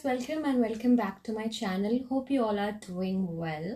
welcome and welcome back to my channel. Hope you all are doing well.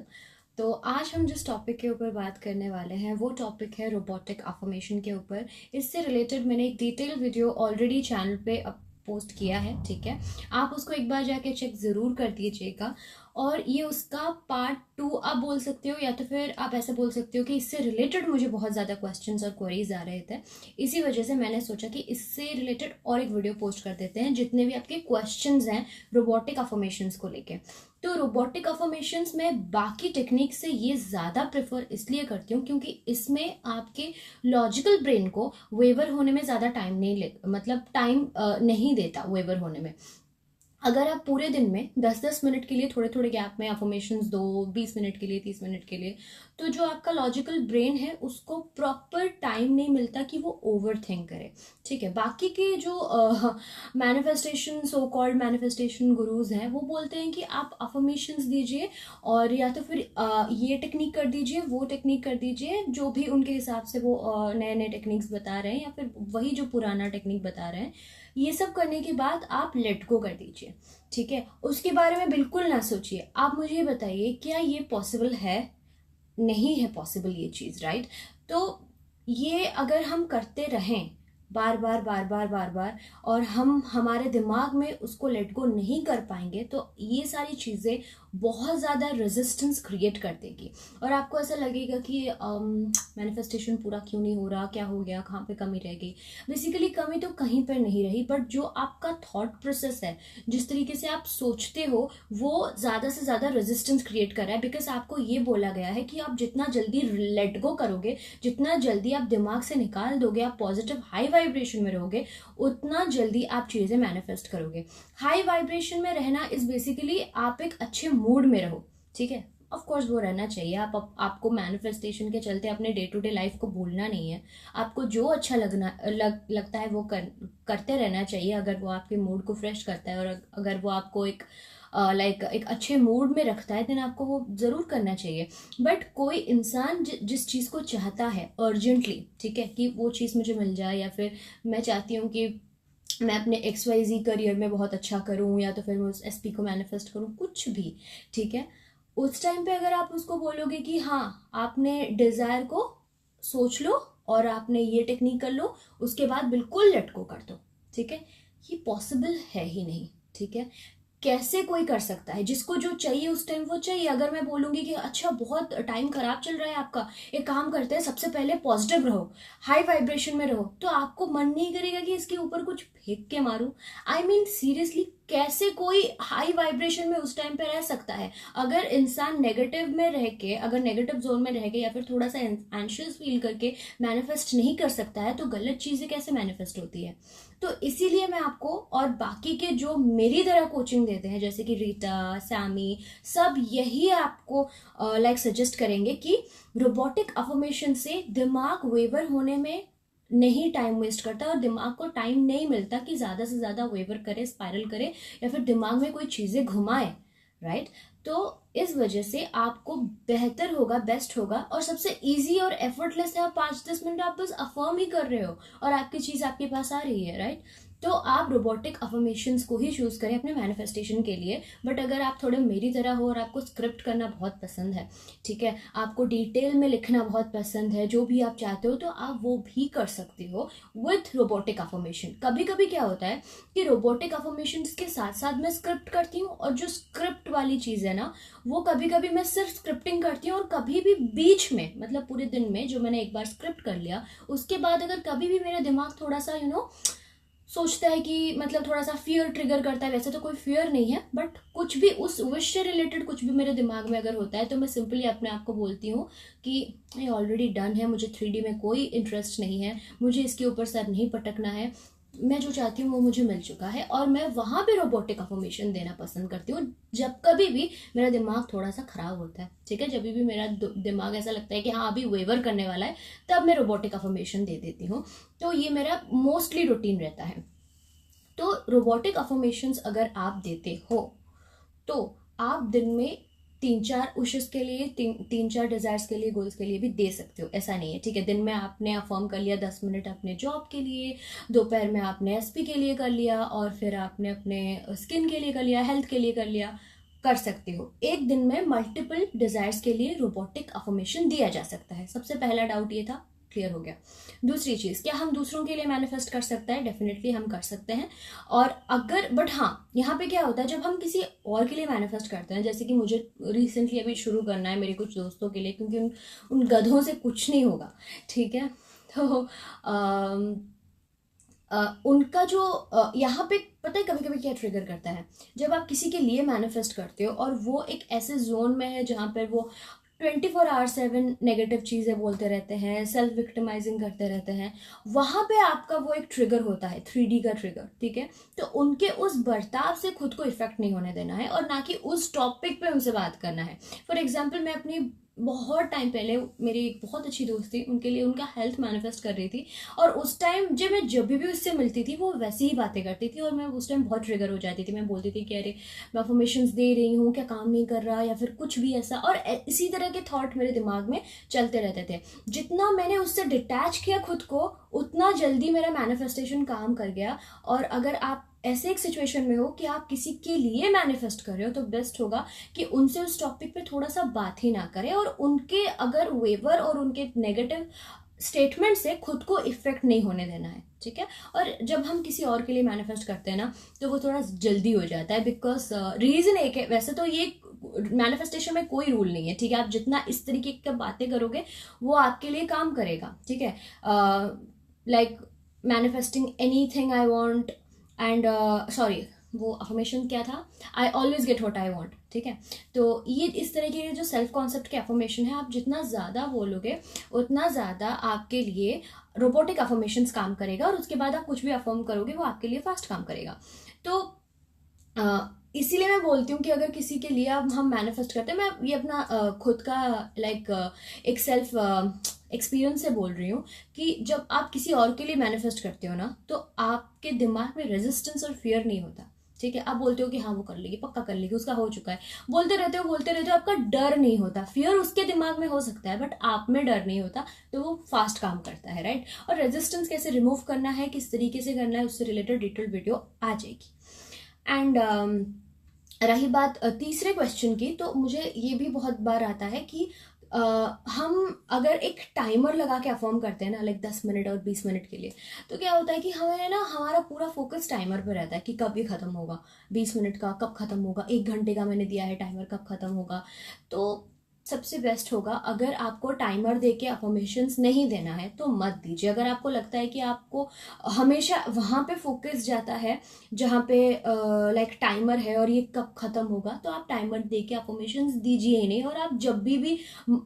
तो आज हम जिस topic के ऊपर बात करने वाले हैं वो टॉपिक है रोबोटिक अफर्मेशन के ऊपर. इससे रिलेटेड मैंने एक डिटेल वीडियो ऑलरेडी चैनल पे पोस्ट किया है, ठीक है. आप उसको एक बार जाके चेक ज़रूर कर दीजिएगा. और ये उसका पार्ट 2 आप बोल सकते हो, या तो फिर आप ऐसे बोल सकते हो कि इससे रिलेटेड मुझे बहुत ज़्यादा क्वेश्चंस और क्वेरीज आ रहे थे. इसी वजह से मैंने सोचा कि इससे रिलेटेड और एक वीडियो पोस्ट कर देते हैं जितने भी आपके क्वेश्चंस हैं रोबोटिक अफर्मेशंस को लेके. तो रोबोटिक अफर्मेशंस में बाकी टेक्निक से ये ज़्यादा प्रेफर इसलिए करती हूँ क्योंकि इसमें आपके लॉजिकल ब्रेन को वेवर होने में ज़्यादा टाइम नहीं देता वेवर होने में. अगर आप पूरे दिन में 10-10 मिनट के लिए थोड़े थोड़े गैप में अफर्मेशंस दो, 20 मिनट के लिए, 30 मिनट के लिए, तो जो आपका लॉजिकल ब्रेन है उसको प्रॉपर टाइम नहीं मिलता कि वो ओवर थिंक करे, ठीक है. बाकी के जो manifestation, so called manifestation gurus हैं, वो बोलते हैं कि आप अफर्मेशंस दीजिए और या तो फिर ये टेक्निक कर दीजिए, वो टेक्निक कर दीजिए, जो भी उनके हिसाब से वो नए नए टेक्निक्स बता रहे हैं या फिर वही जो पुराना टेक्निक बता रहे हैं. ये सब करने के बाद आप लेट गो कर दीजिए, ठीक है. उसके बारे में बिल्कुल ना सोचिए. आप मुझे ये बताइए क्या ये पॉसिबल है? नहीं है पॉसिबल ये चीज़, राइट. तो ये अगर हम करते रहें बार बार बार बार बार बार और हम हमारे दिमाग में उसको लेट गो नहीं कर पाएंगे तो ये सारी चीज़ें बहुत ज़्यादा रेजिस्टेंस क्रिएट कर देगी और आपको ऐसा लगेगा कि मैनिफेस्टेशन पूरा क्यों नहीं हो रहा, क्या हो गया, कहाँ पे कमी रह गई. बेसिकली कमी तो कहीं पर नहीं रही, बट जो आपका थॉट प्रोसेस है, जिस तरीके से आप सोचते हो, वो ज़्यादा से ज़्यादा रेजिस्टेंस क्रिएट कर रहा है. बिकॉज आपको ये बोला गया है कि आप जितना जल्दी लेट गो करोगे, जितना जल्दी आप दिमाग से निकाल दोगे, आप पॉजिटिव हाई वाइब्रेशन में रहोगे, उतना जल्दी आप चीज़ें मैनिफेस्ट करोगे. हाई वाइब्रेशन में रहना इज बेसिकली आप एक अच्छे मूड में रहो, ठीक है. ऑफ कोर्स वो रहना चाहिए. आपको मैनिफेस्टेशन के चलते अपने डे टू डे लाइफ को भूलना नहीं है. आपको जो अच्छा लगता है वो करते रहना चाहिए अगर वो आपके मूड को फ्रेश करता है और अगर वो आपको एक एक अच्छे मूड में रखता है, देन आपको वो ज़रूर करना चाहिए. बट कोई इंसान जिस चीज़ को चाहता है अर्जेंटली, ठीक है, कि वो चीज़ मुझे मिल जाए, या फिर मैं चाहती हूँ कि मैं अपने XYZ करियर में बहुत अच्छा करूँ, या तो फिर मैं उस SP को मैनिफेस्ट करूँ, कुछ भी, ठीक है. उस टाइम पे अगर आप उसको बोलोगे कि हाँ आपने डिज़ायर को सोच लो और आपने ये टेक्निक कर लो, उसके बाद बिल्कुल लेट गो कर दो, ठीक है, ये पॉसिबल है ही नहीं, ठीक है. कैसे कोई कर सकता है? जिसको जो चाहिए उस टाइम वो चाहिए. अगर मैं बोलूँगी कि अच्छा बहुत टाइम खराब चल रहा है आपका, एक काम करते हैं, सबसे पहले पॉजिटिव रहो, हाई वाइब्रेशन में रहो, तो आपको मन नहीं करेगा कि इसके ऊपर कुछ फेंक के मारूं. आई मीन सीरियसली, कैसे कोई हाई वाइब्रेशन में उस टाइम पे रह सकता है? अगर इंसान नेगेटिव में रह के, अगर नेगेटिव जोन में रह के या फिर थोड़ा सा एंशियस फील करके मैनिफेस्ट नहीं कर सकता है, तो गलत चीज़ें कैसे मैनिफेस्ट होती है? तो इसीलिए मैं आपको और बाकी के जो मेरी तरह कोचिंग देते हैं, जैसे कि रीटा, सैमी, सब यही आपको सजेस्ट करेंगे कि रोबोटिक अफर्मेशन से दिमाग वेवर होने में नहीं टाइम वेस्ट करता और दिमाग को टाइम नहीं मिलता कि ज़्यादा से ज़्यादा वेवर करे, स्पाइरल करे, या फिर दिमाग में कोई चीज़ें घुमाए, राइट. तो इस वजह से आपको बेहतर होगा, बेस्ट होगा, और सबसे इजी और एफर्टलेस है. आप 5-10 मिनट आप बस अफर्म ही कर रहे हो और आपकी चीज़ आपके पास आ रही है, राइट. तो आप रोबोटिक अफर्मेशंस को ही चूज़ करें अपने मैनिफेस्टेशन के लिए. बट अगर आप थोड़े मेरी तरह हो और आपको स्क्रिप्ट करना बहुत पसंद है, ठीक है, आपको डिटेल में लिखना बहुत पसंद है, जो भी आप चाहते हो, तो आप वो भी कर सकते हो विथ रोबोटिक अफर्मेशन. कभी कभी क्या होता है कि रोबोटिक अफर्मेशंस के साथ साथ मैं स्क्रिप्ट करती हूँ, और जो स्क्रिप्ट वाली चीज़ है ना, वो कभी कभी मैं सिर्फ स्क्रिप्टिंग करती हूँ, और कभी भी बीच में, मतलब पूरे दिन में जो मैंने एक बार स्क्रिप्ट कर लिया, उसके बाद अगर कभी भी मेरा दिमाग थोड़ा सा सोचता है कि मतलब थोड़ा सा फियर ट्रिगर करता है, वैसे तो कोई फियर नहीं है, बट कुछ भी उस विश से रिलेटेड कुछ भी मेरे दिमाग में अगर होता है, तो मैं सिंपली अपने आप को बोलती हूँ कि ये ऑलरेडी डन है, मुझे 3D में कोई इंटरेस्ट नहीं है, मुझे इसके ऊपर सर नहीं पटकना है, मैं जो चाहती हूँ वो मुझे मिल चुका है. और मैं वहाँ पे रोबोटिक अफर्मेशन देना पसंद करती हूँ जब कभी भी मेरा दिमाग थोड़ा सा खराब होता है, ठीक है. जब भी मेरा दिमाग ऐसा लगता है कि हाँ अभी वेवर करने वाला है, तब मैं रोबोटिक अफर्मेशन दे देती हूँ. तो ये मेरा मोस्टली रूटीन रहता है. तो रोबोटिक अफर्मेशंस अगर आप देते हो तो आप दिन में तीन चार विशेस के लिए, तीन चार डिजायर्स के लिए, गोल्स के लिए भी दे सकते हो, ऐसा नहीं है, ठीक है। दिन में आपने अफर्म कर लिया 10 मिनट अपने जॉब के लिए, दोपहर में आपने एसपी के लिए कर लिया, और फिर आपने अपने स्किन के लिए कर लिया, हेल्थ के लिए कर लिया, कर सकते हो। एक दिन में मल्टीपल डिजायर्स के लिए रोबोटिक अफर्मेशन दिया जा सकता है। सबसे पहला डाउट ये था, क्लियर हो गया। दूसरी चीज, क्या हम दूसरों के लिए मैनिफेस्ट कर सकते हैं? डेफिनेटली हम कर सकते हैं। और अगर, बट हाँ, यहाँ पे क्या होता है, जब हम किसी और के लिए मैनिफेस्ट करते हैं, जैसे कि मुझे रिसेंटली अभी शुरू करना है मेरे कुछ दोस्तों के लिए, क्योंकि उन गधों से कुछ नहीं होगा, ठीक है। तो उनका जो यहाँ पे पता है कभी कभी क्या ट्रिगर करता है, जब आप किसी के लिए मैनिफेस्ट करते हो और वो एक ऐसे जोन में है जहाँ पर वो 24/7 नेगेटिव चीज़ें बोलते रहते हैं, सेल्फ विक्टिमाइजिंग करते रहते हैं, वहाँ पे आपका वो एक ट्रिगर होता है, 3D का ट्रिगर, ठीक है। तो उनके उस बर्ताव से खुद को इफेक्ट नहीं होने देना है, और ना कि उस टॉपिक पे उनसे बात करना है। फॉर एग्जाम्पल, मैं अपनी बहुत टाइम पहले मेरी एक बहुत अच्छी दोस्त थी, उनके लिए उनका हेल्थ मैनिफेस्ट कर रही थी, और उस टाइम जब भी उससे मिलती थी वो वैसी ही बातें करती थी, और मैं उस टाइम बहुत ट्रिगर हो जाती थी। मैं बोलती थी कि अरे मैं अफर्मेशंस दे रही हूँ, क्या काम नहीं कर रहा, या फिर कुछ भी ऐसा, और इसी तरह के थॉट मेरे दिमाग में चलते रहते थे। जितना मैंने उससे डिटैच किया खुद को, उतना जल्दी मेरा मैनिफेस्टेशन काम कर गया। और अगर आप ऐसे एक सिचुएशन में हो कि आप किसी के लिए मैनिफेस्ट कर रहे हो, तो बेस्ट होगा कि उनसे उस टॉपिक पे थोड़ा सा बात ही ना करें, और उनके अगर वेवर और उनके नेगेटिव स्टेटमेंट से खुद को इफेक्ट नहीं होने देना है, ठीक है। और जब हम किसी और के लिए मैनिफेस्ट करते हैं ना, तो वो थोड़ा जल्दी हो जाता है, बिकॉज रीजन एक है, वैसे तो ये मैनिफेस्टेशन में कोई रूल नहीं है, ठीक है। आप जितना इस तरीके की बातें करोगे वो आपके लिए काम करेगा, ठीक है। Like manifesting anything I want, and sorry, वो अफर्मेशन क्या था, I always get what I want, ठीक है। तो ये इस तरह के जो सेल्फ कॉन्सेप्ट के अफर्मेशन है, आप जितना ज़्यादा बोलोगे उतना ज़्यादा आपके लिए रोबोटिक अफर्मेशंस काम करेगा, और उसके बाद आप कुछ भी अफर्म करोगे वो आपके लिए फास्ट काम करेगा। तो इसीलिए मैं बोलती हूँ कि अगर किसी के लिए अब हम मैनिफेस्ट करते हैं, मैं ये अपना खुद का लाइक एक सेल्फ एक्सपीरियंस से बोल रही हूँ, कि जब आप किसी और के लिए मैनिफेस्ट करते हो ना, तो आपके दिमाग में रेजिस्टेंस और फियर नहीं होता, ठीक है। आप बोलते हो कि हाँ वो कर लेगी, पक्का कर लेगी, उसका हो चुका है, बोलते रहते हो, आपका डर नहीं होता। फियर उसके दिमाग में हो सकता है, बट आप में डर नहीं होता, तो वो फास्ट काम करता है, राइट। और रेजिस्टेंस कैसे रिमूव करना है, किस तरीके से करना है, उससे रिलेटेड डिटेल वीडियो आ जाएगी। एंड रही बात तीसरे क्वेश्चन की, तो मुझे ये भी बहुत बार आता है कि हम अगर एक टाइमर लगा के अफर्म करते हैं ना, लाइक 10 मिनट और 20 मिनट के लिए, तो क्या होता है कि हमें ना हमारा पूरा फोकस टाइमर पे रहता है कि कब ये खत्म होगा, 20 मिनट का कब खत्म होगा, 1 घंटे का मैंने दिया है टाइमर, कब खत्म होगा। तो सबसे बेस्ट होगा, अगर आपको टाइमर दे के अफर्मेशंस नहीं देना है तो मत दीजिए। अगर आपको लगता है कि आपको हमेशा वहाँ पे फोकस जाता है जहाँ पे लाइक टाइमर है और ये कब खत्म होगा, तो आप टाइमर दे के अफर्मेशंस दीजिए ही नहीं। और आप जब भी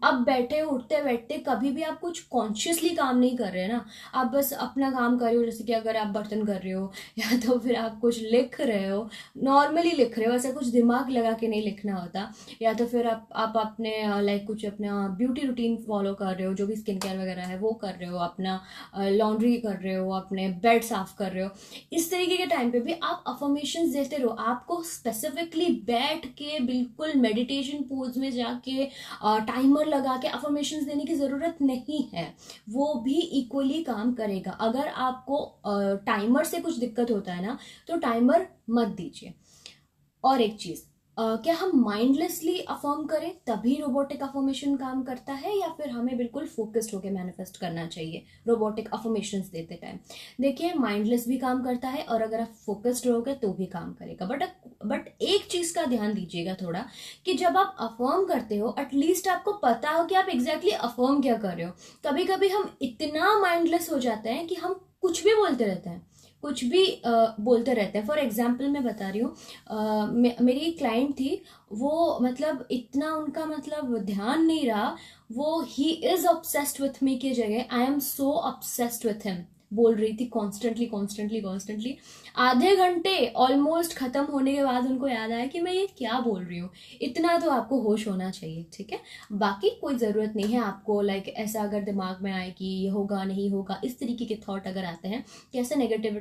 अब बैठे उठते बैठते कभी भी आप कुछ कॉन्शियसली काम नहीं कर रहे ना, आप बस अपना काम कर रहे हो, जैसे कि अगर आप बर्तन कर रहे हो, या तो फिर आप कुछ लिख रहे हो, नॉर्मली लिख रहे हो, ऐसा कुछ दिमाग लगा के नहीं लिखना होता, या तो फिर आप अपने लाइक कुछ अपना ब्यूटी रूटीन फॉलो कर रहे हो, जो भी स्किन केयर वगैरह है वो कर रहे हो, अपना लॉन्ड्री कर रहे हो, अपने बेड साफ कर रहे हो, इस तरीके के टाइम पे भी आप अफर्मेशंस देते रहो। आपको स्पेसिफिकली बैठ के बिल्कुल मेडिटेशन पोज में जाके टाइमर लगा के अफर्मेशंस देने की ज़रूरत नहीं है, वो भी इक्वली काम करेगा। अगर आपको टाइमर से कुछ दिक्कत होता है ना, तो टाइमर मत दीजिए। और एक चीज़, क्या हम माइंडलेसली अफर्म करें तभी रोबोटिक अफर्मेशन काम करता है, या फिर हमें बिल्कुल फोकस्ड होकर मैनिफेस्ट करना चाहिए रोबोटिक अफर्मेशंस देते टाइम? देखिए, माइंडलेस भी काम करता है, और अगर आप फोकस्ड रहोगे तो भी काम करेगा। बट एक चीज़ का ध्यान दीजिएगा थोड़ा, कि जब आप अफर्म करते हो एटलीस्ट आपको पता हो कि आप एग्जैक्टली अफर्म क्या कर रहे हो। कभी कभी हम इतना माइंडलेस हो जाते हैं कि हम कुछ भी बोलते रहते हैं, कुछ भी बोलते रहते हैं। फॉर एग्जाम्पल मैं बता रही हूँ, मेरी क्लाइंट थी, वो मतलब इतना उनका मतलब ध्यान नहीं रहा, वो he is obsessed with me की जगह I am so obsessed with him बोल रही थी कॉन्स्टेंटली कॉन्स्टेंटली कॉन्स्टेंटली। आधे घंटे ऑलमोस्ट खत्म होने के बाद उनको याद आया कि मैं ये क्या बोल रही हूँ। इतना तो आपको होश होना चाहिए, ठीक है। बाकी कोई ज़रूरत नहीं है आपको लाइक ऐसा अगर दिमाग में आए कि ये होगा नहीं होगा, इस तरीके के थॉट अगर आते हैं, कैसे नेगेटिव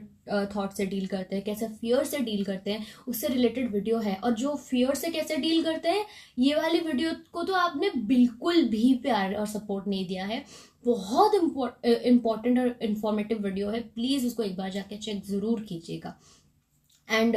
थॉट से डील करते हैं, कैसे फियर से डील करते हैं, उससे रिलेटेड वीडियो है। और जो फियर से कैसे डील करते हैं, ये वाली वीडियो को तो आपने बिल्कुल भी प्यार और सपोर्ट नहीं दिया है। बहुत इंपॉर्टेंट और इंफॉर्मेटिव वीडियो है, प्लीज़ उसको एक बार जाके चेक ज़रूर कीजिएगा। एंड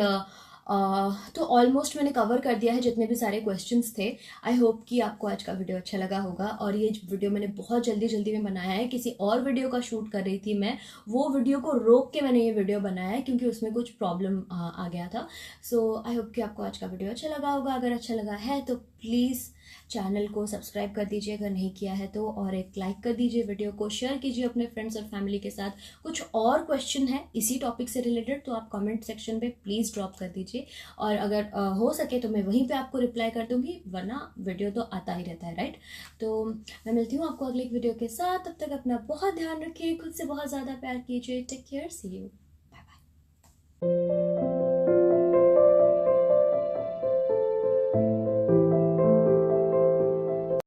तो ऑलमोस्ट मैंने कवर कर दिया है जितने भी सारे क्वेश्चंस थे। आई होप कि आपको आज का वीडियो अच्छा लगा होगा। और ये वीडियो मैंने बहुत जल्दी जल्दी में बनाया है, किसी और वीडियो का शूट कर रही थी मैं, वो वीडियो को रोक के मैंने ये वीडियो बनाया है क्योंकि उसमें कुछ प्रॉब्लम आ गया था। सो आई होप कि आपको आज का वीडियो अच्छा लगा होगा। अगर अच्छा लगा है तो प्लीज़ चैनल को सब्सक्राइब कर दीजिए अगर नहीं किया है तो, और एक लाइक कर दीजिए, वीडियो को शेयर कीजिए अपने फ्रेंड्स और फैमिली के साथ। कुछ और क्वेश्चन है इसी टॉपिक से रिलेटेड तो आप कमेंट सेक्शन पे प्लीज़ ड्रॉप कर दीजिए, और अगर हो सके तो मैं वहीं पे आपको रिप्लाई कर दूंगी, वरना वीडियो तो आता ही रहता है, राइट। तो मैं मिलती हूँ आपको अगले एक वीडियो के साथ। तब तक अपना बहुत ध्यान रखिए, खुद से बहुत ज़्यादा प्यार कीजिए। Take care, see you, bye bye.